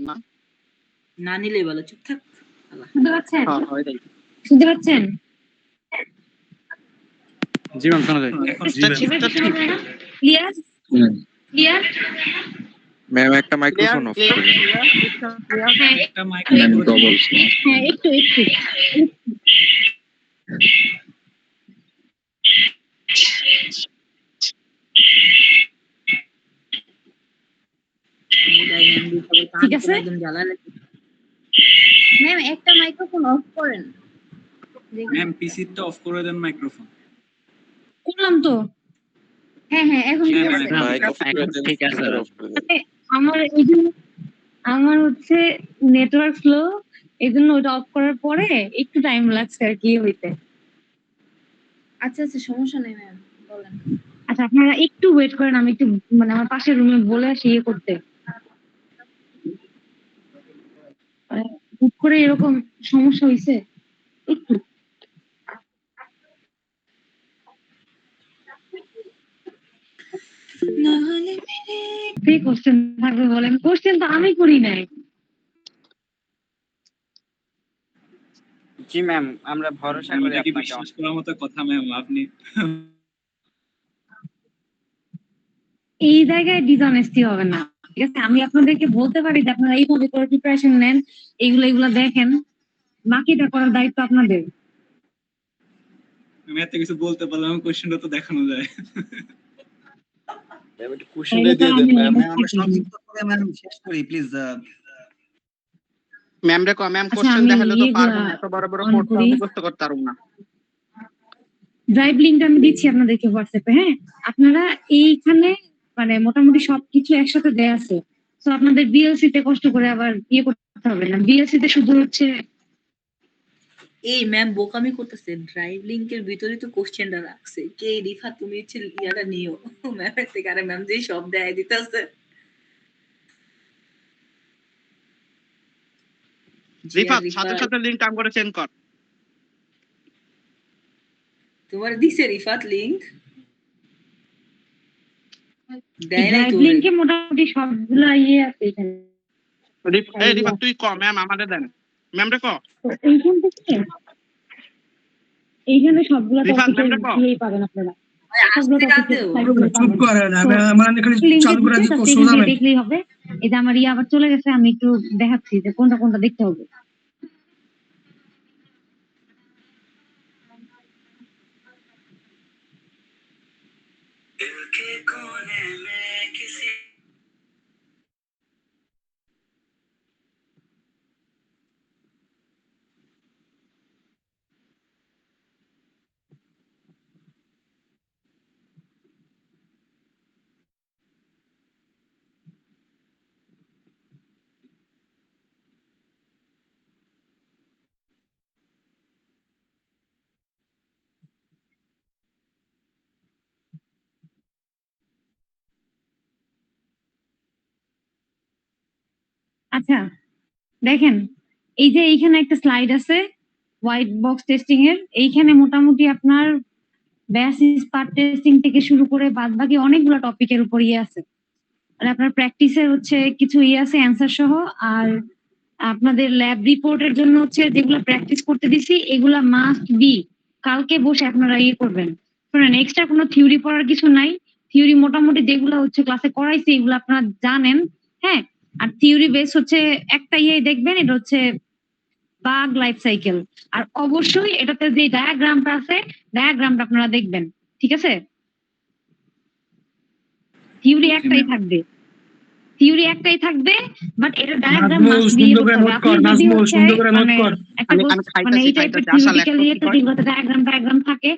না না নিলেই ভালো, চুপ থাক। শুনতে পাচ্ছেন? হ্যাঁ হয় তাই। শুনতে পাচ্ছেন? জি ম্যাম শোনা যায়। Clear clear. ম্যাম একটা মাইক্রোফোন অফ করেন। একটা মাইক্রোফোন হ্যাঁ একটু ঠিক আছে ম্যাম, একটা মাইক্রোফোন অফ করেন। ম্যাম পিসিটা অফ করে দেন, মাইক্রোফোন করলাম তো। হ্যাঁ এখন ঠিক আছে। ঠিক আছে আমার হচ্ছে নেটওয়ার্ক স্লো, এই জন্য ওটা অফ করার পরে একটু টাইম লাগছে আর কি হইতে। আচ্ছা সমস্যা নেই ম্যাম, বলেন। আচ্ছা আপনারা একটু ওয়েট করেন, আমি একটু মানে আমার পাশের রুমে বলে আসি ইয়ে করতে। হুট করে এরকম সমস্যা হয়েছে একটু। কোশ্চেন থাকবে বলেন। কোশ্চেন তো আমি করি নাই। জি ম্যাম, আমরা ভরসা করি আপনাকে। বিশ্বাস করার মতো কথা ম্যাম, আপনি এই জায়গায় ডিসঅনেস্টি হবে না, ঠিক আছে? আমি আপনাদেরকে বলতে পারি যে আপনারা এইভাবে করে প্রিপারেশন নেন, এগুলো দেখেন, বাকিটা করার দায়িত্ব আপনাদের। আমি এত কিছু বলতে পারলাম, কোশ্চেনটা তো দেখানো যায়। কোশ্চেনটা দিয়ে দেন ম্যাম। আমরা সংক্ষিপ্ত করে ম্যাম শেষ করি প্লিজ। ম্যাম রে কো, ম্যাম কোশ্চেন দেখালে তো পারবো না, এত বড় বড় কোড মুখস্থ করতে পারবো না। ড্রাইভ লিংকটা আমি দিচ্ছি আপনাদেরকে হোয়াটসঅ্যাপে। হ্যাঁ, আপনারা এইখানে মানে মোটামুটি সবকিছু একসাথে দেয়া আছে, তো আপনাদের বিএলসি তে কষ্ট করে আবার ইয়ে করতে হবে না। বিএলসি তে শুধু হচ্ছে এই ম্যাম বোকামি করতেছে, ড্রাইভ লিংকের ভিতরে তো কোশ্চেনটা রাখছে। কে রিফা, তুমি হচ্ছে ইয়াটা নিও ম্যামের থেকে। আরে ম্যাম যেই সব দেয় দিতেছে। রিফা সাথে লিংক টাইম করে চেঞ্জ কর। তোমার দিছে রিফাত লিংক দেয় নাই? ড্রাইভ লিংকে মোটামুটি সবগুলা ইয়ে আছে এখানে। রিফা তুই ক, ম্যাম আমাদের দেন। ম্যাম রে ক, এইখান থেকে এইখানে সবগুলা টপিক পাবেন আপনারা। চুপ করেন, আমরা এখানে চালু করে দিই সোজা দেখলেই হবে। এই যে আমার আবার চলে গেছে, আমি একটু দেখাচ্ছি যে কোনটা দেখতে হবে। আচ্ছা দেখেন, এই যে এইখানে একটা স্লাইড আছে হোয়াইট বক্স টেস্টিং এর। এইখানে মোটামুটি আপনার বেসিস পার্ট টেস্টিং থেকে শুরু করে বাদবাকি অনেকগুলো টপিকের উপর ইয়ে আছে। আর আপনার প্র্যাকটিসের হচ্ছে কিছু ইয়ে আছে অ্যান্সার সহ। আর আপনাদের ল্যাব রিপোর্টের জন্য হচ্ছে যেগুলো প্র্যাকটিস করতে দিছি এগুলা মাস্ট বি কালকে বসে আপনারা ইয়ে করবেন। শুনেন, এক্সট্রা কোনো থিওরি পড়ার কিছু নাই। থিওরি মোটামুটি যেগুলো হচ্ছে ক্লাসে করাইছি এগুলো আপনারা জানেন। হ্যাঁ, আর থিওরি বেস হচ্ছে একটা ইয়ে দেখবেন, এটা হচ্ছে বাগ লাইফ সাইকেল। আর অবশ্যই এটাতে যে ডায়াগ্রামটা আছে ডায়াগ্রামটা আপনারা দেখবেন, ঠিক আছে? থিওরি একটাই থাকবে, বাট এটা ডায়াগ্রাম মাস্ট বি ইউজ করতে হবে। আপনি যদি মানে এই টাইপের থিওরিটিক্যাল ইয়েতে যেগুলোতে ডায়াগ্রাম থাকে,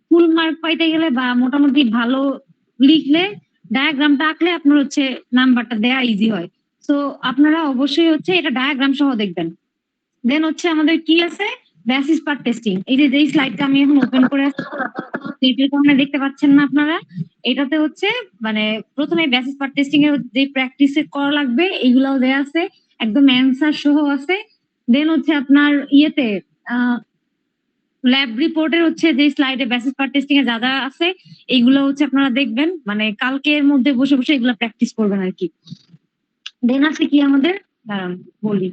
ফুল মার্ক পাইতে গেলে বা মোটামুটি ভালো লিখলে ডায়াগ্রামটা আঁকলে আপনার হচ্ছে নাম্বারটা দেয়া ইজি হয়। তো আপনারা অবশ্যই হচ্ছে এটা ডায়াগ্রাম সহ দেখবেন। দেন হচ্ছে আমাদের কি আছে, বেসিস পার্ট টেস্টিং। এই যে স্লাইডটা আমি এখন ওপেন করে এটার কারণে দেখতে পাচ্ছেন না আপনারা, এটাতে হচ্ছে মানে প্রথমে বেসিস পার্ট টেস্টিং এর যে প্র্যাকটিস করা লাগবে এগুলাও দেয়া আছে, একদম অ্যান্সার সহ আছে। দেন হচ্ছে আপনার ইয়েতে ল্যাব রিপোর্টের হচ্ছে যে স্লাইডে বেসিস পার্ট টেস্টিং এ যা যা আছে এইগুলো হচ্ছে আপনারা দেখবেন, মানে কালকের মধ্যে বসে বসে এগুলো প্র্যাকটিস করবেন আর কি। দেন আছে কি আমাদের দাঁড়ান বলি।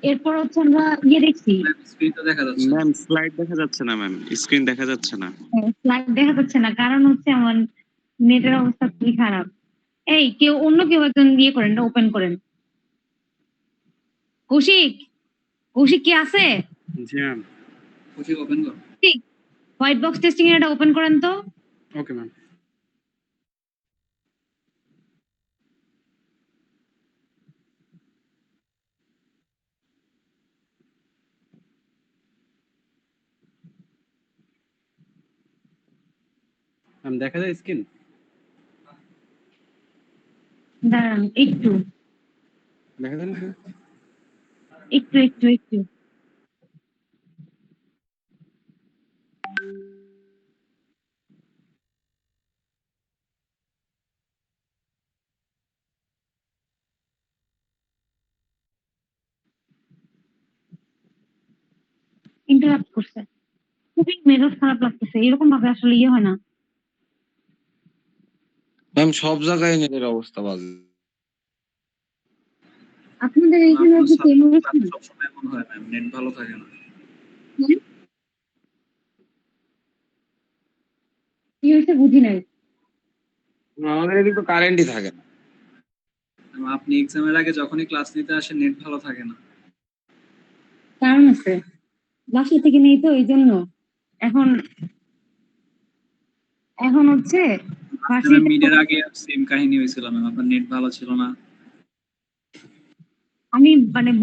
এরপর হচ্ছে আমরা দেখছি, স্ক্রিন তো দেখা যাচ্ছে। ম্যাম স্লাইড দেখা যাচ্ছে না ম্যাম, স্ক্রিন দেখা যাচ্ছে না। স্লাইড দেখা যাচ্ছে না, কারণ হচ্ছে আমার নেটের অবস্থা খুবই খারাপ। এই অন্য কেউ একজন করেন, ওপেন করেন। কৌশিক, কৌশিক কি আছে? জি ম্যাম। কৌশিক ওপেন কর। হোয়াইট বক্স টেস্টিং এর এটা ওপেন করেন তো। Okay ma'am. ম্যাম দেখা যায় স্ক্রিন? দাঁড়ান একটু দেখা যায় না? একটু একটু একটু ইন্টারাপ্ট করছে, খুবই মেজাজ খারাপ লাগতেছে। এরকম ভাবে আসলে হয় না। ম্যাম সব জায়গায় নেটের অবস্থা বাজে। আপনাদের এইখানে আপনার কি কেমন সবসময় এমন হয় ম্যাম, নেট ভালো থাকে না। কি হয়েছে বুঝি নাই। আমাদের এদিকে তো কারেন্টই থাকে না। আপনি এক্সামের আগে যখনই ক্লাস নিতে আসেন নেট ভালো থাকে না। কারণ আছে, বাসা থেকে নেই তো এই জন্য। এখন এখন হচ্ছে মিডের আগে সেম কাহিনী হয়েছিল ম্যাম, আপনার নেট ভালো ছিল না। আমি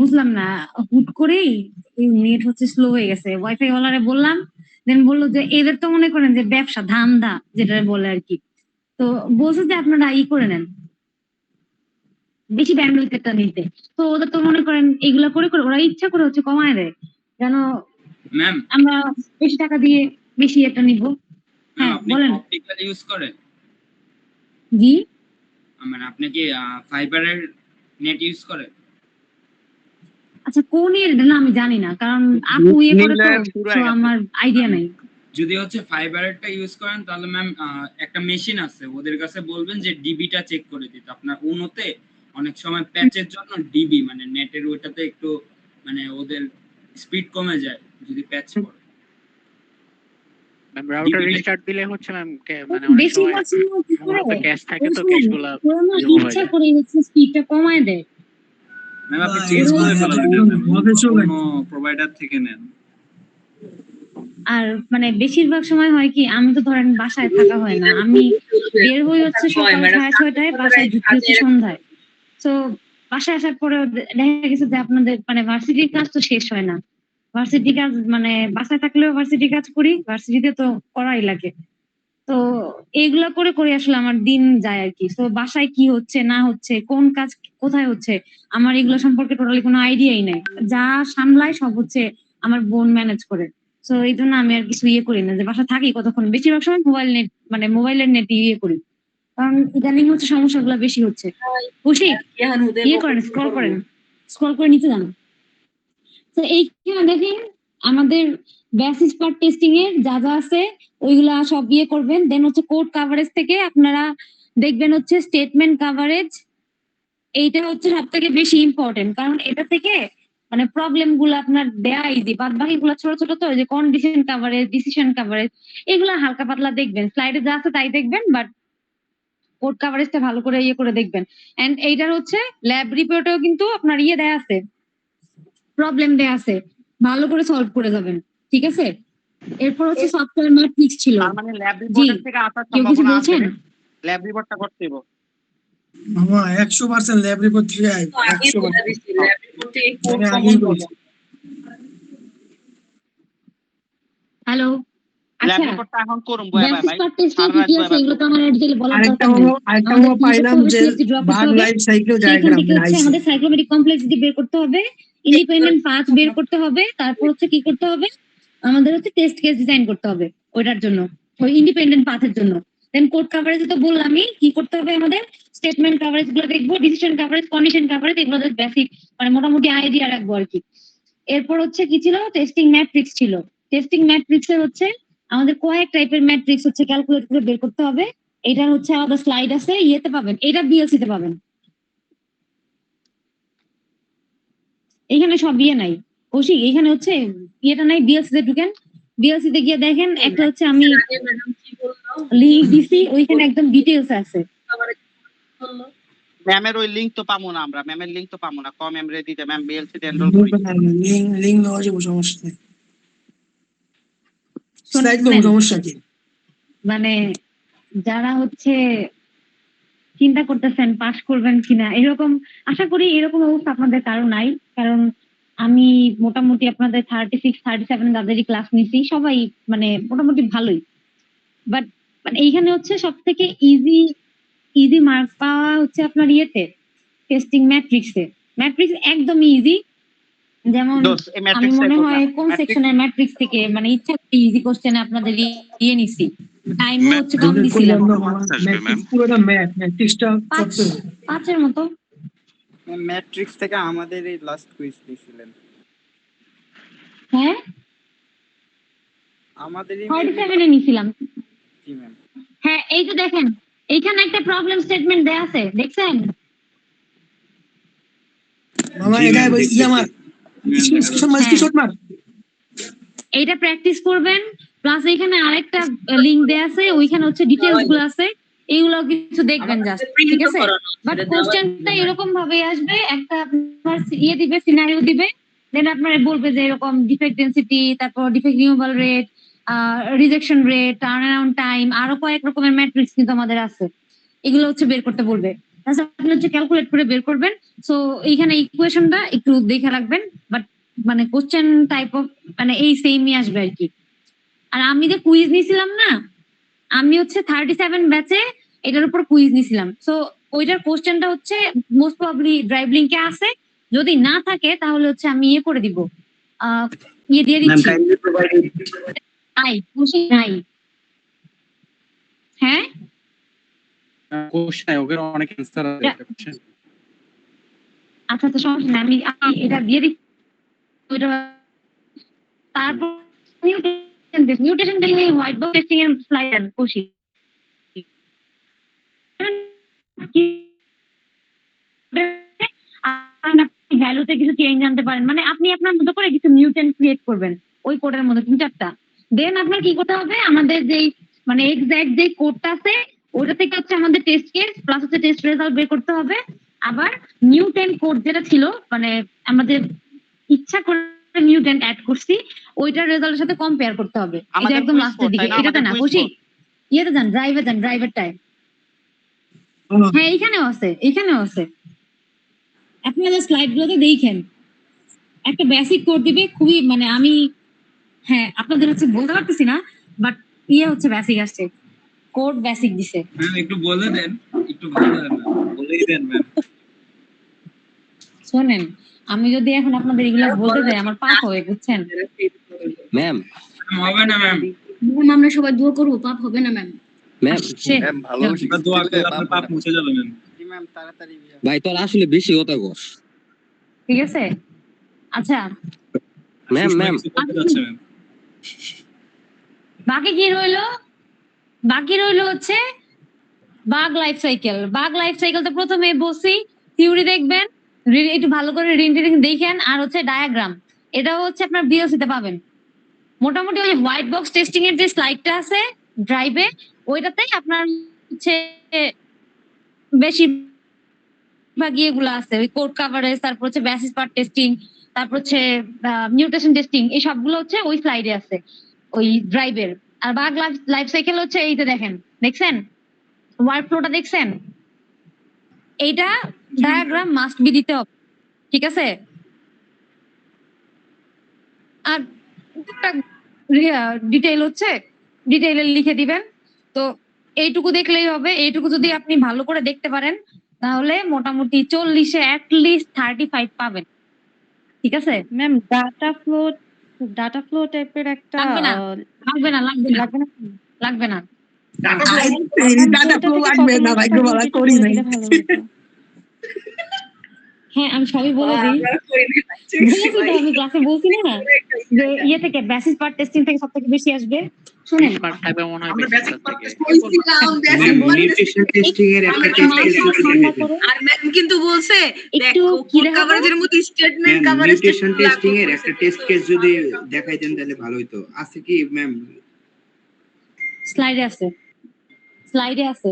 বুঝলাম না, হুট করেই নেট হচ্ছে স্লো হয়ে গেছে। ওয়াইফাই ওয়ালারে বললাম, দেন বললো যে এদের তো মনে করেন যে ব্যবসা ধান্দা যেটা বলে আর কি। তো বলছে যে আপনারা করে নেন বেশি ব্যান্ডউইথ একটা নিতে। তো ওদের তো মনে করেন এগুলা করে করে ওরা ইচ্ছা করে হচ্ছে কমায় দেয়, যেন ম্যাম আমরা বেশি টাকা দিয়ে বেশি একটা নিব। হ্যাঁ আপনি বলেন। অপটিক্যাল ইউজ করেন? জি, মানে আপনি কি ফাইবারের নেট ইউজ করেন? আচ্ছা কোন এর না আমি জানি না, কারণ আপু করে তো আমার আইডিয়া নাই। যদি হচ্ছে ফাইবারেরটা ইউজ করেন তাহলে ম্যাম একটা মেশিন আছে, ওদের কাছে বলবেন যে ডিবিটা চেক করে দিতে। আপনার উনোতে অনেক সময় প্যাচের জন্য ডিবি মানে নেটের ওইটাতে একটু মানে ওদের স্পিড কমে যায় যদি প্যাচ পড়ে। ম্যাম রাউটার রিস্টার্ট দিলে হচ্ছে ম্যাম মানে অনেক বেশিরভাগ সময় কি করে ক্যাশ থাকে তো ক্যাশগুলো ইচ্ছা করে হচ্ছে স্পিডটা কমায় দেয়। ম্যাম আপনি চেঞ্জ করে ফেলান, অন্য প্রোভাইডার থেকে নেন। আর বেশিরভাগ সময় হয় কি, আমি তো ধরেন বাসায় থাকা হয় না, আমি বের হই হচ্ছে সকাল 6:30টায়, বাসায় ঢুকি হচ্ছে সন্ধ্যায়। তো বাসায় আসার পরে দেখা গেছে যে আপনাদের ভার্সিটির কাজ তো শেষ হয় না। ভার্সিটি কাজ বাসায় থাকলেও ভার্সিটি কাজ করি, ভার্সিটিতে তো করাই লাগে। তো এইগুলা করে করে আসলে আমার দিন যায় আর কি। তো বাসায় কি হচ্ছে না হচ্ছে, কোন কাজ কোথায় হচ্ছে, আমার এগুলো সম্পর্কে টোটালি কোনো আইডিয়াই নাই। যা সামলায় সব হচ্ছে আমার বোন ম্যানেজ করে। তো এই জন্য আমি আর কিছু করি না, যে বাসা থাকি কতক্ষণ, বেশিরভাগ সময় মোবাইল নেট মোবাইলের নেট করি। কারণ ইদানিং হচ্ছে সমস্যাগুলো বেশি হচ্ছে। খুশি করেন, স্ক্রল করে নিচে যান। তো এইখানে দেখেন আমাদের বেসিস পার্ট টেস্টিং এর যা যা আছে ওইগুলা সব করবেন। দেন হচ্ছে কোড কভারেজ থেকে আপনারা দেখবেন হচ্ছে স্টেটমেন্ট কভারেজ। এইটা হচ্ছে সব থেকে বেশি ইম্পর্টেন্ট, কারণ এটা থেকে প্রবলেম গুলো আপনার দেয়া ইজি। বাদ বাকি গুলো ছোট ছোট, তো যে কন্ডিশন কভারেজ, ডিসিশন কভারেজ, এগুলা হালকা পাতলা দেখবেন, স্লাইডে যা আছে তাই দেখবেন, বাট কোড কভারেজটা ভালো করে করে দেখবেন। এন্ড এইটার হচ্ছে ল্যাব রিপোর্টেও কিন্তু আপনার দেয়া আছে, প্রবলেম দেয়া আছে, ভালো করে সলভ করে যাবেন। ঠিক আছে, এরপর হচ্ছে সফটওয়্যার ম্যাট্রিক্স ছিল। মানে ল্যাব রিপোর্টের থেকে আসার সম্ভাবনা আছে, ল্যাব রিপোর্টটা করতে হবে বাবা 100% ল্যাব রিপোর্ট থেকে আইব 100%। ল্যাব রিপোর্ট থেকে কোড আমি কমন আগেই করব। বলছি। হ্যালো, ল্যাব আচ্ছা রিপোর্টটা এখন করুম বয়া ভাই বেসিস পার্ট টেস্টিং কি আছে এগুলো তো আমার ডিটেইলে বলার আরেকটা দরকার নেই। আরেকটা আমাদের কি পাইলাম করতে যে হবে, CSC ড্র করতে ভাগ হবে, লাইফ সাইকেল সেইখান ডায়াগ্রাম থেকে হচ্ছে আমাদের সাইক্লোমেটিক কমপ্লেক্সিটি বের করতে হবে, ইন্ডিপেন্ডেন্ট পাথ বের করতে হবে, তারপর হচ্ছে কি করতে হবে, আমাদের হচ্ছে টেস্ট কেস ডিজাইন করতে হবে ওইটার জন্য, ওই ইন্ডিপেন্ডেন্ট পাথের জন্য। দেন কোড কভারেজ তো বললামই কি করতে হবে, আমাদের স্টেটমেন্ট কভারেজ গুলো দেখবো, ডিসিশন কভারেজ, কন্ডিশন কভারেজ, এগুলো বেসিক মোটামুটি আইডিয়া রাখবো আর কি। এরপর হচ্ছে কি ছিল, টেস্টিং ম্যাট্রিক্স ছিল। টেস্টিং ম্যাট্রিক্স এর হচ্ছে আমাদের কয়েক টাইপের ম্যাট্রিক্স হচ্ছে ক্যালকুলেট করে বের করতে হবে। এটা হচ্ছে আমাদের স্লাইড আছে, পাবেন, এটা বিএলসি তে পাবেন। এখানে সব ইয়ে নাই কৌশিক, এখানে হচ্ছে ইয়েটা নাই, বিএলসি তে ঢুকেন, বিএলসি তে গিয়ে দেখেন একটা হচ্ছে আমি ম্যাডাম কি বললো? লিংক দিছি, ওইখানে একদম ডিটেইলস আছে। আবার বললো ম্যামের ওই লিংক তো পাবো না আমরা, ম্যামের লিংক তো পাবো না, কম ম্যাম রে দিতে, ম্যাম বিএলসি তে এনরোল করি। লিঙ্ক দেওয়া যাবে, সমস্যা নেই। শোনেন, স্লাইড দেবো, সমস্যা কি? মানে যারা হচ্ছে চিন্তা করতেছেন পাশ করবেন কিনা, এরকম আশা করি এরকম অবস্থা আপনাদের কারো নাই, কারণ আমি মোটামুটি আপনাদের 36-37 যাদেরই ক্লাস নিছি সবাই মানে মোটামুটি ভালোই। বাট মানে এইখানে হচ্ছে সব থেকে ইজি মার্ক পাওয়া হচ্ছে আপনার ইয়েতে টেস্টিং ম্যাট্রিক্সে। ম্যাট্রিক্স একদম ইজি, যেমন দোস্ত এই আমি ম্যাট্রিক্স মনে হয় কোন সেকশনের ম্যাট্রিক্স থেকে মানে ইচ্ছা ইজি কোশ্চেন আপনাদের ইয়ে নিছি, টাইমও হচ্ছে কম দিছিলাম, পুরোটা ম্যাট্রিক্সটা পাঁচ করতে হবে। পাঁচের মতো। ম্যাট্রিক্স থেকে আমাদের এই লাস্ট কুইজ দিয়েছিলেন, হ্যাঁ আমাদের 47 এ নিছিলাম। জি ম্যাম। হ্যাঁ এই যে দেখেন এইখানে একটা প্রবলেম স্টেটমেন্ট দেয়া আছে, দেখছেন? মামা এটা আমার স্ক্রিনশট মার। এইটা প্র্যাকটিস করবেন, প্লাস এখানে আরেকটা লিংক দেয়া আছে, ওইখানে হচ্ছে ডিটেইলস গুলো আছে, এইগুলো কিছু দেখবেন জাস্ট, ঠিক আছে? বাট কোশ্চেনটা এরকম ভাবে আসবে, একটা আপনার ইয়ে দিবে, সিনারিও দিবে, দেন আপনারা বলবে যে এরকম ডিফেক্ট ডেনসিটি, তারপর defect removal rate, rejection rate, turn around time, আরো কয়েক রকমের ম্যাট্রিক্স কিন্তু আমাদের আছে, এগুলো হচ্ছে বের করতে বলবে। তাছাড়া আপনি হচ্ছে ক্যালকুলেট করে বের করবেন। সো এইখানে ইকুয়েশনটা একটু দেখে রাখবেন, বাট মানে কোশ্চেন টাইপ অফ মানে এই সেমই আসবে আর কি। আর আমি যে কুইজ নিছিলাম না, আমি হচ্ছে 37 ব্যাচে এটার উপর কুইজ নিছিলাম, সো ওইটার কোশ্চেনটা হচ্ছে মোস্ট প্রবাবলি ড্রাইভ লিংকে আছে, যদি না থাকে তাহলে হচ্ছে আমি ইয়ে করে দিব, ইয়ে দিয়ে দিচ্ছি। নাই খুশি নাই, হ্যাঁ কোশ্চেন ওকে অনেক অ্যানসার আছে এটা কোশ্চেন। আচ্ছা তো সমস্যা নাই, আমি এটা দিয়ে দিচ্ছি ওইটা। তারপর মিউটেশন দেখলে হোয়াইট বক্স টেস্টিং এর স্লাইড দেন খুশি, ভ্যালুতে কিছু চেঞ্জ আনতে পারেন, মানে আপনি আপনার মতো করে কিছু মিউটেন্ট ক্রিয়েট করবেন ওই কোডের মধ্যে 3-4টা। দেন আপনার কি করতে হবে, আমাদের যেই মানে এক্সাক্ট যে কোডটা আছে ওটা থেকে হচ্ছে আমাদের টেস্ট কেস প্লাস হচ্ছে টেস্ট রেজাল্ট বের করতে হবে। আবার নিউটেন কোড যেটা ছিল মানে আমাদের ইচ্ছা করে নিউটেন অ্যাড করছি, ওইটার রেজাল্টের সাথে কম্পেয়ার করতে হবে। এটা একদম লাস্টের দিকে, এটাতে না খুশি, ইয়েতে যান, ড্রাইভারটায়। হ্যাঁ এইখানেও আছে, এইখানেও আছে, আপনাদের স্লাইড গুলোতে দেখেন একটা বেসিক কোড দিবে, খুবই মানে আমি হ্যাঁ আপনাদের হচ্ছে বলতে পারতেছি না, বাট ইয়ে হচ্ছে বেসিক আসছে, কোড বেসিক দিছে। ম্যাম একটু বলে দেন, একটু ভালো হয় ম্যাম, বলেই দেন ম্যাম। শোনেন আমি যদি এখন আপনাদের এগুলা বলতে যাই আমার পাপ হবে, বুঝছেন? ম্যাম হবে না ম্যাম, ম্যাম আমরা সবাই দোয়া করবো, পাপ হবে না ম্যাম। ম্যাম আমরা দোয়া করলে আপনার পাপ মুছে যাবে ম্যাম। জি ম্যাম তাড়াতাড়ি ভাই তোর আসলে বেশি কথা কস। ঠিক আছে আচ্ছা ম্যাম কিছু করতে যাচ্ছে ম্যাম। বাকি কি রইলো, বাকি রইলো হচ্ছে bug life cycle. Bug life cycle তো প্রথমে বসি, থিওরি দেখবেন, একটু ভালো করে রিডিং দেখেন, আর হচ্ছে ডায়াগ্রাম, এটাও হচ্ছে আপনার বিএলসি তে পাবেন। মোটামুটি ওই হোয়াইট বক্স টেস্টিং এর যে স্লাইডটা আছে ড্রাইভে, ওইটাতে আপনার হচ্ছে বেশিরভাগ ইয়েগুলো আছে, ওই কোড কাভারেজ, তারপর হচ্ছে বেসিস পার্ট টেস্টিং, তারপর হচ্ছে মিউটেশন টেস্টিং, এই সবগুলো হচ্ছে ওই স্লাইডে আছে ওই ড্রাইভের। আর বাগ লাইফ সাইকেল হচ্ছে এইটা দেখেন, দেখছেন ওয়ার্ক ফ্লোটা দেখছেন, এইটা ডায়াগ্রাম মাস্ট বি দিতে হবে, ঠিক আছে? আর ডিটেইল হচ্ছে ডিটেইলে লিখে দিবেন। তো এইটুকু দেখলেই হবে, এইটুকু যদি আপনি ভালো করে দেখতে পারেন তাহলে মোটামুটি 40-এ অ্যাটলিস্ট 35 পাবেন, ঠিক আছে? ম্যাম ডাটা ফ্লো টাইপের একটা লাগবে না লাগবে না ডাটা ফ্লো লাগবে না ভাই, বলা করি নাই। হ্যাঁ আমি সবই বলে দিই। আমরা করি না বলেছি তো আমি ক্লাসে বলছি না যে ইয়ে থেকে বেসিস পার্ট টেস্টিং থেকে সব থেকে বেশি আসবে। শুনেন 20 মার্ক থাকবে মনে হয় আমরা বেসিক বেসিক থেকে। কইছিলাম নিউট্রিশন টেস্টিং এর একটা টেস্ট কেস যদি দেখাই দেন আর ম্যাম কিন্তু বলছে একটু দেখো কি কোড দেখাবো? কভারেজের মতো statement ma'am coverage nutrition testing এর একটা টেস্ট কেস যদি দেখাই দেন তাহলে ভালো হতো। আছে কি ম্যাম? স্লাইডে আছে, স্লাইডে আছে।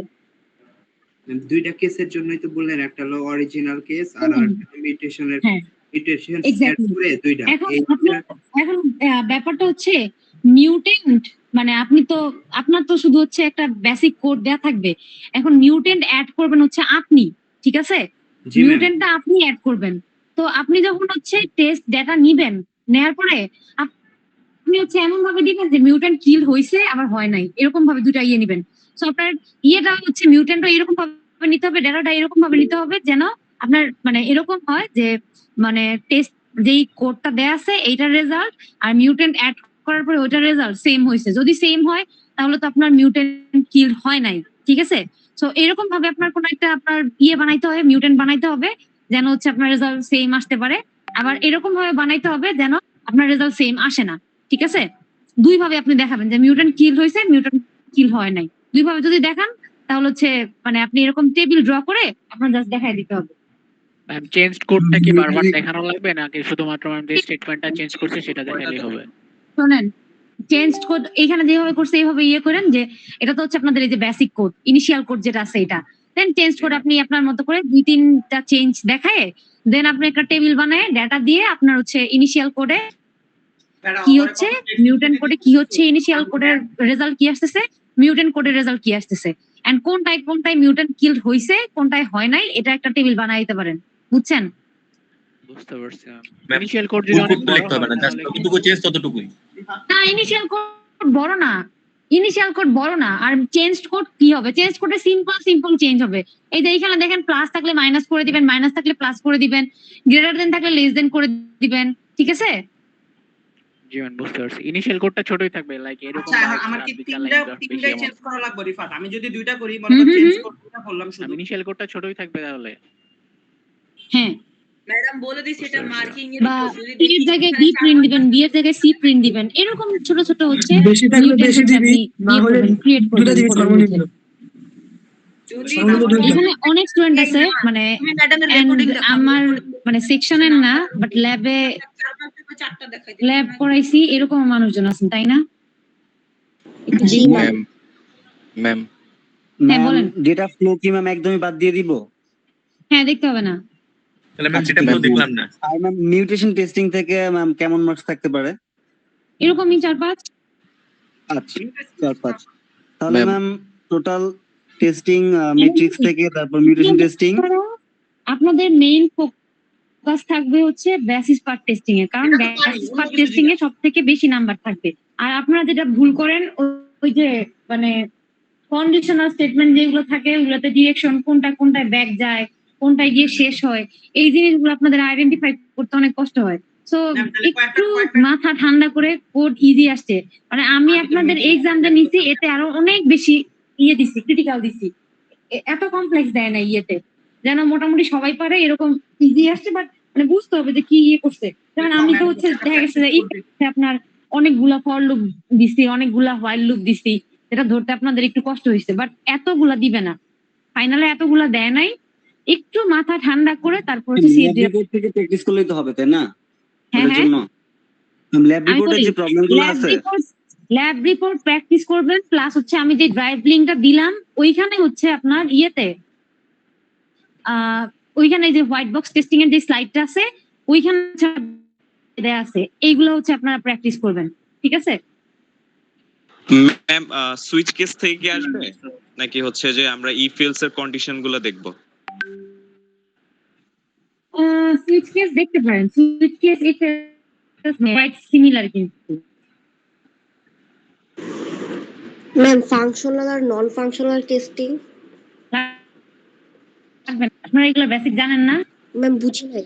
দুইটা কেসের জন্যই তো বললেন, একটা হলো অরিজিনাল কেস আর একটা মিউটেশনের হ্যাঁ মিউটেশন সেট এক্স্যাক্টলি। করে দুইটা। এখন এই এখন ব্যাপারটা হচ্ছে মিউটেন্ট মানে আপনি তো আপনার তো শুধু হচ্ছে একটা বেসিক কোড দেয়া থাকবে। এখন মিউটেন্ট অ্যাড করবেন হচ্ছে আপনি, ঠিক আছে? জি ম্যাম। মিউটেন্টটা আপনি অ্যাড করবেন। তো আপনি যখন হচ্ছে টেস্ট ডেটা নিবেন, নেয়ার পরে আপনি হচ্ছে এমন ভাবে দিবেন যে মিউটেন্ট কিল হইছে আবার হয় নাই, এরকম ভাবে দুইটা ইয়ে নিবেন। সো আপনার ইয়েটা হচ্ছে মিউটেন্টটা এরকম ভাবে নিতে হবে, ডেটাটা এরকম ভাবে নিতে হবে যেন আপনার মানে এরকম হয় যে মানে টেস্ট যেই কোডটা দেয়া আছে এইটার রেজাল্ট আর মিউটেন্ট অ্যাড করার পরে ওইটার রেজাল্ট সেম হয়েছে। যদি সেম হয় তাহলে তো আপনার মিউটেন্ট কিল হয় নাই, ঠিক আছে? সো এরকম ভাবে আপনার কোন একটা আপনার ইয়ে বানাইতে হবে, মিউটেন্ট বানাইতে হবে যেন হচ্ছে আপনার রেজাল্ট সেম আসতে পারে। আবার এরকম ভাবে বানাইতে হবে যেন আপনার রেজাল্ট সেম আসে না, ঠিক আছে? দুই ভাবে আপনি দেখাবেন যে মিউটেন্ট কিল হয়েছে, মিউটেন্ট কিল হয় নাই। দুই ভাবে যদি দেখান তাহলে হচ্ছে মানে আপনি এরকম টেবিল ড্র করে আপনার জাস্ট দেখাই দিতে হবে। ম্যাম চেঞ্জড কোডটা কি বারবার দেখানো লাগবে নাকি শুধুমাত্র ম্যাম যে স্টেটমেন্টটা চেঞ্জ করছে সেটা দেখালেই হবে? শোনেন, চেঞ্জ কোড এখানে যেভাবে করছে এইভাবে ইয়ে করেন যে এটা তো হচ্ছে আপনাদের এই যে বেসিক কোড, ইনিশিয়াল কোড যেটা আছে এটা। দেন চেঞ্জ কোড আপনি আপনার মতো করে 2-3টা চেঞ্জ দেখায় দেন আপনি একটা টেবিল বানায় ডেটা দিয়ে আপনার হচ্ছে ইনিশিয়াল কোডে কি হচ্ছে, মিউটেন্ট কোডে কি হচ্ছে, ইনিশিয়াল কোডের রেজাল্ট কি আসতেছে, মিউটেন্ট কোডের রেজাল্ট কি আসতেছে, এন্ড কোনটায় মিউটেন্ট কিলড হইছে কোনটায় হয় নাই, এটা একটা টেবিল বানায় দিতে পারেন। বুঝছেন? বুঝতে পারছি ম্যাম। ইনিশিয়াল কোড যদি অনেক বড় হবে না, জাস্ট যতটুকু চেঞ্জ ততটুকুই। না ইনিশিয়াল কোড বড় না, ইনিশিয়াল কোড বড় না। আর চেঞ্জড কোড কি হবে? চেঞ্জ কোডে সিম্পল চেঞ্জ হবে। এই যে এখানে দেখেন প্লাস থাকলে মাইনাস করে দিবেন, মাইনাস থাকলে প্লাস করে দিবেন, গ্রেটার দেন থাকলে লেস দেন করে দিবেন, ঠিক আছে? জি ম্যাম বুঝতে পারছি। ইনিশিয়াল কোডটা ছোটই থাকবে লাইক এরকম। আচ্ছা আমার কি তিনটাই চেঞ্জ করা লাগবে রিফাত? আমি যদি দুইটা করি মনে করি চেঞ্জ কোডটা করলাম শুধু। ইনিশিয়াল কোডটা ছোটই থাকবে তাহলে। হ্যাঁ ম্যাডাম বলে দিছি এটা মার্কিং এর বা এর জায়গায় বি প্রিন্ট দিবেন, বি এর জায়গায় সি প্রিন্ট দিবেন, এরকম ছোট ছোট হচ্ছে বেশি থাকলে বেশি দিবি, না হলে ক্রিয়েট দুটো দিবি করবেন। সর্বনিম্ন। এখানে অনেক স্টুডেন্ট আছে মানে and আমার মানে সেকশনের না বাট ল্যাবে ল্যাব করাইছি এরকম মানুষজন আছেন, তাই না? একটু জি দেখুন। ম্যাম। ম্যাম হ্যাঁ, বলেন। ডেটা ফ্লো কি ম্যাম একদমই বাদ দিয়ে দিব? হ্যাঁ দেখতে হবে না। তাহলে ম্যাম সেটা তো দেখলাম না। আর ম্যাম মিউটেশন টেস্টিং থেকে ম্যাম কেমন মার্কস থাকতে পারে? এরকমই 4-5। আচ্ছা 4-5। তাহলে ম্যাম টোটাল টেস্টিং ম্যাট্রিক্স থেকে তারপর মিউটেশন টেস্টিং আপনাদের মেইন ফোকাস থাকবে হচ্ছে বেসিস পার্ট টেস্টিং এ, কারণ বেসিস পার্ট টেস্টিং এ সবথেকে বেশি নাম্বার থাকবে। আর আপনারা যেটা ভুল করেন ওই যে মানে কন্ডিশনাল স্টেটমেন্ট যেগুলো থাকে ওগুলোতে ডিরেকশন কোনটায় ব্যাক যায়, কোনটায় গিয়ে শেষ হয়, এই জিনিসগুলো আপনাদের আইডেন্টিফাই করতে অনেক কষ্ট হয়। সো একটু মাথা ঠান্ডা করে কোড ইজি আসছে। মানে আমি আপনাদের এক্সামটা নিছি এতে আরো অনেক বেশি ইয়ে দিছি, ক্রিটিক্যাল দিছি, এত কমপ্লেক্স দেয় না ইয়েতে, যেন মোটামুটি সবাই পারে এরকম ইজি আসছে। বাট মানে বুঝতে হবে যে কি ইয়ে করছে। যেমন আমি তো হচ্ছে দেখা গেছে যে আপনার অনেকগুলা ফর লুপ দিছি, অনেকগুলা হোয়াইল লুপ দিছি, যেটা ধরতে আপনাদের একটু কষ্ট হয়েছে। বাট এতগুলা দিবে না, ফাইনালে এতগুলা দেয় নাই। একটু মাথা ঠান্ডা করে তারপর হচ্ছে রিপোর্ট থেকে প্র্যাকটিস করলেই তো হবে, তাই না? হ্যাঁ হ্যাঁ ল্যাব রিপোর্টের যে প্রবলেমগুলো আছে ল্যাব রিপোর্ট প্র্যাকটিস করবেন, প্লাস হচ্ছে আমি যে ড্রাইভ লিংকটা দিলাম ওইখানে হচ্ছে আপনার ইয়েতে ওইখানে যে হোয়াইট বক্স টেস্টিং এর যে স্লাইডটা আছে ওইখানে দেয়া আছে, এইগুলো হচ্ছে আপনারা প্র্যাকটিস করবেন, ঠিক আছে? ম্যাম সুইচ কেস থেকে কি আসবে নাকি হচ্ছে যে আমরা ইফ এলস এর কন্ডিশন গুলো দেখবো? সুইচ কেস দেখতে পারেন, সুইচ কেস এটা কোয়াইট সিমিলার কিন্তু ম্যাম ফাংশনাল আর নন ফাংশনাল টেস্টিং আপনারা এগুলো বেসিক জানেন না? ম্যাম বুঝি নাই।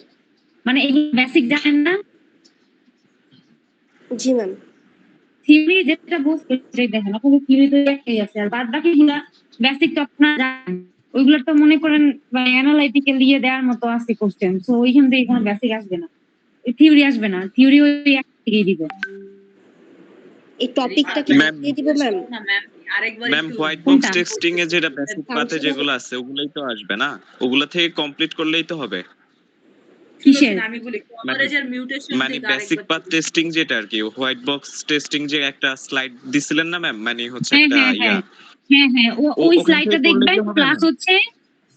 মানে এগুলো বেসিক জানেন না? জি ম্যাম। থিওরি যেটা বলতে দেখেন আপনাদের থিওরি তো একটাই আছে, আর বাদ বাকিগুলা বেসিক তো আপনারা জানেন। ওইগুলো তো মনে করেন বা অ্যানালাইটিক্যাল দিয়ে দেওয়ার মতো আছে কোশ্চেন, তো ওইখান থেকে কোনো বেসিক আসবে না, থিওরি আসবে না, থিওরি ওই এক থেকেই দিবে। এই টপিকটা কি ম্যাম দিয়ে দিবে ম্যাম? না ম্যাম আরেকবার ম্যাম একটু হোয়াইট বক্স কোনটা? টেস্টিং এ যেটা বেসিক পাতে যেগুলো আছে ওগুলাই তো আসবে না, ওগুলা থেকে কমপ্লিট করলেই তো হবে। কিসের? আমি বলি কভারেজের মিউটেশন মানে বেসিক পাথ টেস্টিং যেটা আর কি, হোয়াইট বক্স টেস্টিং যে একটা স্লাইড দিছিলেন না ম্যাম, মানে হচ্ছে হ্যাঁ একটা হ্যাঁ ইয়া হ্যাঁ হ্যাঁ হ্যাঁ ওই ওখান স্লাইডটা থেকে করলেই দেখবেন, তো হবে প্লাস না? হচ্ছে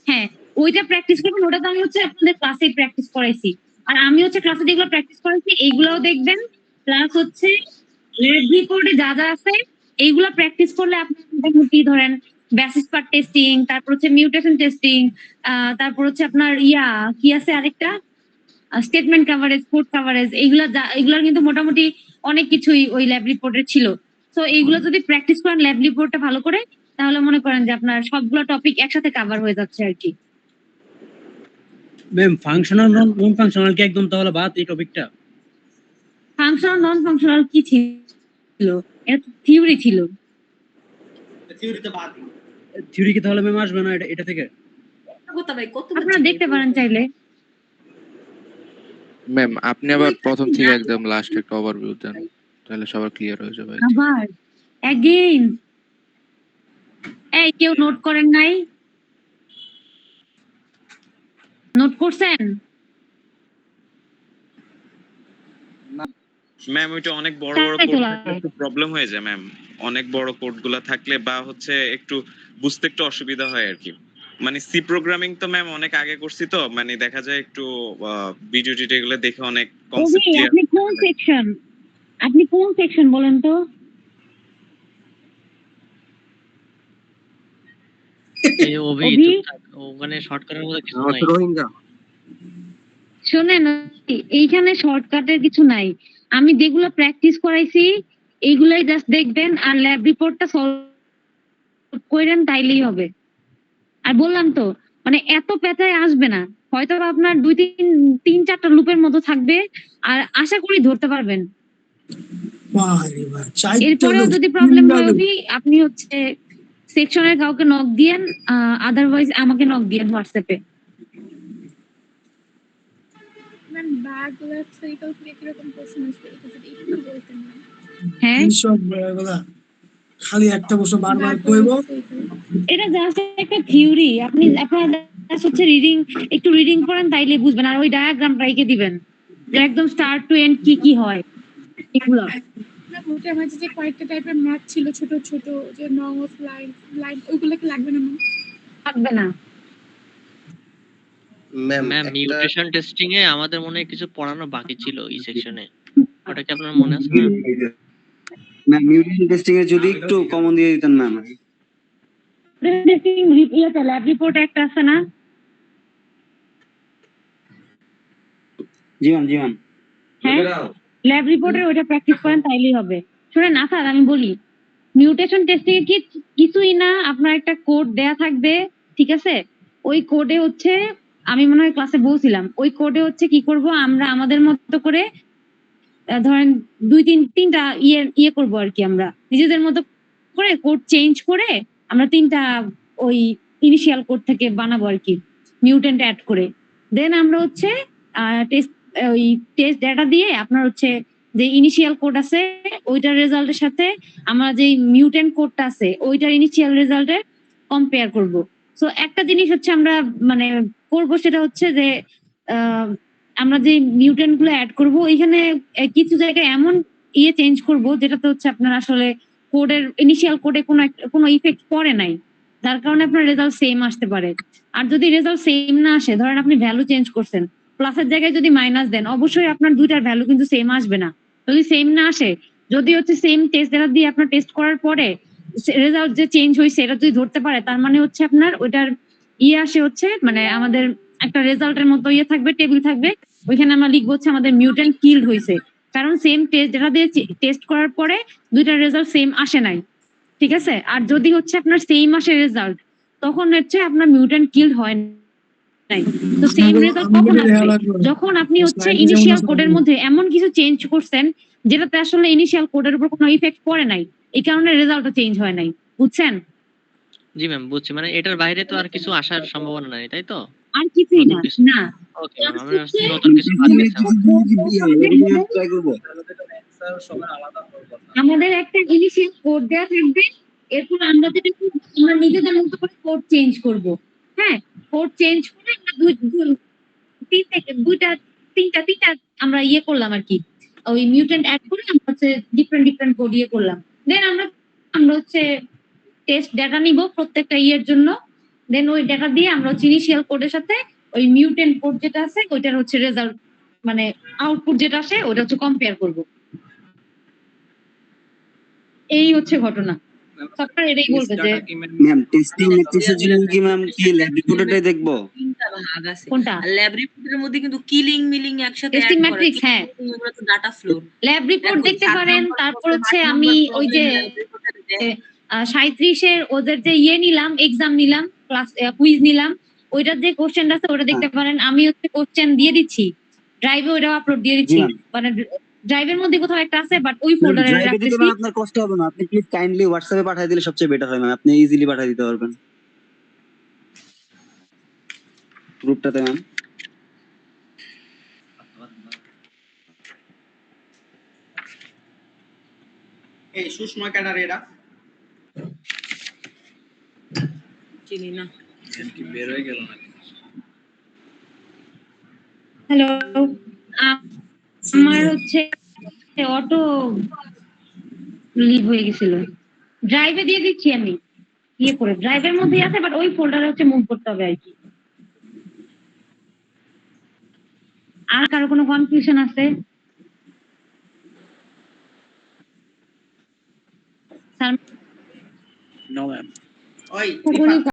হ্যাঁ ওইটা প্র্যাকটিস করবেন, ওটা তো আমি হচ্ছে আপনাদের ক্লাসে প্র্যাকটিস করাইছি, আর আমি হচ্ছে ক্লাসে যেগুলো প্র্যাকটিস করাইছি এইগুলোও দেখবেন, প্লাস হচ্ছে ল্যাব রিপোর্টে যা যা আছে এইগুলো প্র্যাকটিস করলে আপনি মোটামুটি ধরেন বেসিক পার্ট টেস্টিং, তারপর হচ্ছে মিউটেশন টেস্টিং, তারপর হচ্ছে আপনার ইয়া কি আছে আরেকটা স্টেটমেন্ট কাভারেজ, কোড কাভারেজ, এগুলোর কিন্তু মোটামুটি অনেক কিছুই ওই ল্যাব রিপোর্টে ছিল। তো এইগুলো যদি প্র্যাকটিস করেন ল্যাব রিপোর্টটা ভালো করে, তাহলে মনে করেন যে আপনার সবগুলো টপিক একসাথে কভার হয়ে যাচ্ছে আর কি। ম্যাম ফাংশনাল নন ফাংশনাল কি একদম তাহলে বাদ এই টপিকটা? ফাংশনাল নন ফাংশনাল কি ছিল? এটা থিওরি ছিল। থিওরি তো বাদ। থিওরি কি তাহলে ম্যাম আসবে না এটা থেকে? আপনারা দেখতে পারেন চাইলে। ম্যাম আপনি আবার প্রথম থেকে একদম লাস্ট একটা ওভারভিউ দেন, তাহলে সবার ক্লিয়ার হয়ে যাবে। আবার অ্যাগেইন এই কেউ নোট করেন নাই? নোট করছেন? ম্যাম ওইটা অনেক বড় বড় কোড থাকলে একটু প্রবলেম হয়ে যায় ম্যাম, অনেক বড় কোডগুলো থাকলে বা হচ্ছে একটু বুঝতে একটু অসুবিধা হয় আর কি। মানে সি প্রোগ্রামিং তো ম্যাম অনেক আগে করছি, তো মানে দেখা যায় একটু ভিডিও টিডিও গুলো দেখে অনেক কনসেপ্ট ক্লিয়ার। আপনি কোন সেকশন? আপনি কোন সেকশন বলেন তো? এই ওভি ওখানে শর্টকাটের মধ্যে কিছু নাই। রোহিঙ্গা শোনেন এইখানে শর্টকাটের কিছু নাই, আমি যেগুলো প্র্যাকটিস করাইছি এইগুলাই জাস্ট দেখবেন আর ল্যাব রিপোর্টটা সলভ করেন, তাইলেই হবে। আর বললাম তো মানে এত পেঁচায় আসবে না, হয়তো আপনার 2-3-4টা লুপের মতো থাকবে, আর আশা করি ধরতে পারবেন। এরপরেও যদি প্রবলেম হয় আপনি হচ্ছে সেকশনের কাউকে নক দিয়েন, আদারওয়াইজ আমাকে নক দিয়েন হোয়াটসঅ্যাপে। ম্যাম ব্যাক লেফট সাইকেল থেকে কিরকম কোশ্চেন আসবে এটা যদি একটু বলতেন ম্যাম। হ্যাঁ সব খালি একটা বছর বারবার কইব, এটা জাস্ট একটা থিওরি। আপনারা জাস্ট হচ্ছে একটু রিডিং করেন তাইলে বুঝবেন, আর ওই ডায়াগ্রামটা এঁকে দিবেন যে একদম স্টার্ট টু এন্ড কি কি হয় এগুলো। ওটার মাঝে যে কয়েকটা টাইপের ম্যাথ ছিল ছোট ছোট, যে নং অফ লাইন ওইগুলো কি লাগবে না ম্যাম? লাগবে না ম্যাম মিউটেশন টেস্টিং এ আমাদের মনে হয় কিছু পড়ানো বাকি ছিল এই সেকশনে, ওটা কি আপনার মনে আছে না? ম্যাম মিউটেশন টেস্টিং এর যদি একটু কমন দিয়ে দিতেন ম্যাম। টেস্টিং ল্যাব রিপোর্ট একটা আছে না? জি ম্যাম হ্যাঁ ল্যাব রিপোর্টের ওইটা প্র্যাকটিস করেন তাইলেই হবে। শুনেন আসাদ আমি বলি, মিউটেশন টেস্টিং এ কিছুই না, আপনার একটা কোড দেয়া থাকবে, ঠিক আছে? ওই কোডে হচ্ছে আমি মনে হয় ক্লাসে বলছিলাম, ওই কোডে হচ্ছে কি করব আমরা আমাদের মতো করে ধরেন 2-3টা ইয়ে করবো আর কি, আমরা নিজেদের মতো করে কোড চেঞ্জ করে আমরা 3টা ওই ইনিশিয়াল কোড থেকে বানাবো আর কি, মিউটেন্ট অ্যাড করে। দেন আমরা হচ্ছে ওই টেস্ট ডেটা দিয়ে আপনার হচ্ছে যে ইনিশিয়াল কোড আছে ওইটার রেজাল্টের সাথে আমরা যে মিউটেন্ট কোডটা আছে ওইটার ইনিশিয়াল রেজাল্টে কম্পেয়ার করব। সো একটা জিনিস হচ্ছে আমরা মানে করবো, সেটা হচ্ছে যে আমরা যে মিউটেন্ট গুলো অ্যাড করবো এখানে কিছু জায়গায় এমন চেঞ্জ করব যেটাতে হচ্ছে আপনার আসলে কোডের ইনিশিয়াল কোডে কোনো ইফেক্ট পড়ে নাই, যার কারণে আপনার রেজাল্ট সেম আসতে পারে। আর যদি রেজাল্ট সেম না আসে, ধরেন আপনি ভ্যালু চেঞ্জ করছেন, প্লাসের জায়গায় যদি মাইনাস দেন, অবশ্যই আপনার দুইটার ভ্যালু কিন্তু সেম আসবে না। যদি সেম না আসে, যদি হচ্ছে সেম টেস্ট ডেটা দিয়ে আপনার টেস্ট করার পরে রেজাল্ট যে চেঞ্জ হয়েছে এটা যদি ধরতে পারে, তার মানে হচ্ছে আপনার ওইটার আসে হচ্ছে মানে আমাদের একটা রেজাল্টের মতো থাকবে, টেবিল থাকবে, ওইখানে আমরা লিখবো হচ্ছে আমাদের মিউটেন্ট কিল্ড হয়েছে, কারণ সেম টেস্ট ডেটা দিয়ে টেস্ট করার পরে দুইটার রেজাল্ট সেম আসে নাই, ঠিক আছে? আর যদি হচ্ছে আপনার সেম আসে রেজাল্ট, তখন হচ্ছে আপনার মিউটেন্ট কিল্ড হয় নাই। তো সেম রেজাল্ট কখন আসবে? যখন আপনি হচ্ছে ইনিশিয়াল কোডের মধ্যে এমন কিছু চেঞ্জ করছেন যেটাতে আসলে ইনিশিয়াল কোডের উপর কোনো ইফেক্ট পড়ে নাই, এই কারণে রেজাল্টও চেঞ্জ হয় নাই, বুঝছেন? জি ম্যাম বুঝছি, মানে এটার বাইরে তো আর কিছু আসার সম্ভাবনা নাই, তাই তো? আর কিছুই না। নতুন কিছু। না ওকে ম্যাম, আমরা নতুন কিছু বাদ গেছে আমার। ট্রাই করব। আমাদের একটা ইনিশিয়াল কোড দেওয়া থাকবে, এরপর আমরা যেটা করব, আমরা নিজেদের মতো করে কোড চেঞ্জ করব। হ্যাঁ, কোড চেঞ্জ করে আমরা তিনটা আমরা ইয়ে করলাম আর কি, ওই মিউটেন্ট অ্যাড করে আমরা হচ্ছে ডিফারেন্ট কোড ইয়ে করলাম। দেন আমরা হচ্ছে টেস্ট ডেটা নিব প্রত্যেকটা ইয়ের জন্য। দেন ওই ডেটা দিয়ে আমরা হচ্ছে ইনিশিয়াল কোডের সাথে ওই মিউটেন্ট কোড যেটা আছে ওইটার হচ্ছে রেজাল্ট, মানে আউটপুট যেটা আসে ওটা হচ্ছে কম্পেয়ার করব। এই হচ্ছে ঘটনা। সফটওয়্যার এটাই বলবে যে ম্যাম টেস্টিং ম্যাট্রিক্সের জন্য কি ম্যাম কি ল্যাব রিপোর্টটাই দেখব? কোনটা ল্যাব রিপোর্টের মধ্যে কিন্তু কিলিং মিলিং একসাথে টেস্টিং ম্যাট্রিক্স, হ্যাঁ এগুলো তো ডাটা ফ্লো। ল্যাব রিপোর্ট দেখতে পারেন। তারপর হচ্ছে আমি ওই যে 37 এর ওদের যে ইয়ে নিলাম, এক্সাম নিলাম, ক্লাস কুইজ নিলাম, ওইটার যে কোশ্চেন আছে ওটা দেখতে পারেন। আমি হচ্ছে কোশ্চেন দিয়ে দিচ্ছি ড্রাইভে, ওইটা আপলোড দিয়ে দিচ্ছি। মানে ড্রাইভের মধ্যে কোথাও একটা আছে, বাট ওই ফোল্ডারে রাখতেছি। আপনার কষ্ট হবে না, আপনি প্লিজ কাইন্ডলি হোয়াটসঅ্যাপে পাঠিয়ে দিলে সবচেয়ে বেটার হয় ম্যাম। আপনি ইজিলি পাঠিয়ে দিতে পারবেন গ্রুপটাতে ম্যাম। এই সুষমা ক্যাডার এরা চিনি না। বের হয়ে গেল না। হ্যালো, আমার হচ্ছে অটো লিভ হয়ে গেছিল, ড্রাইভে দিয়ে দিচ্ছি আমি ইয়ে করে। ড্রাইভের মধ্যেই আছে, বাট ওই ফোল্ডারে হচ্ছে মুভ করতে হবে আর কি। আর কারো কোনো কনফিউশন আছে? No ma'am. ওই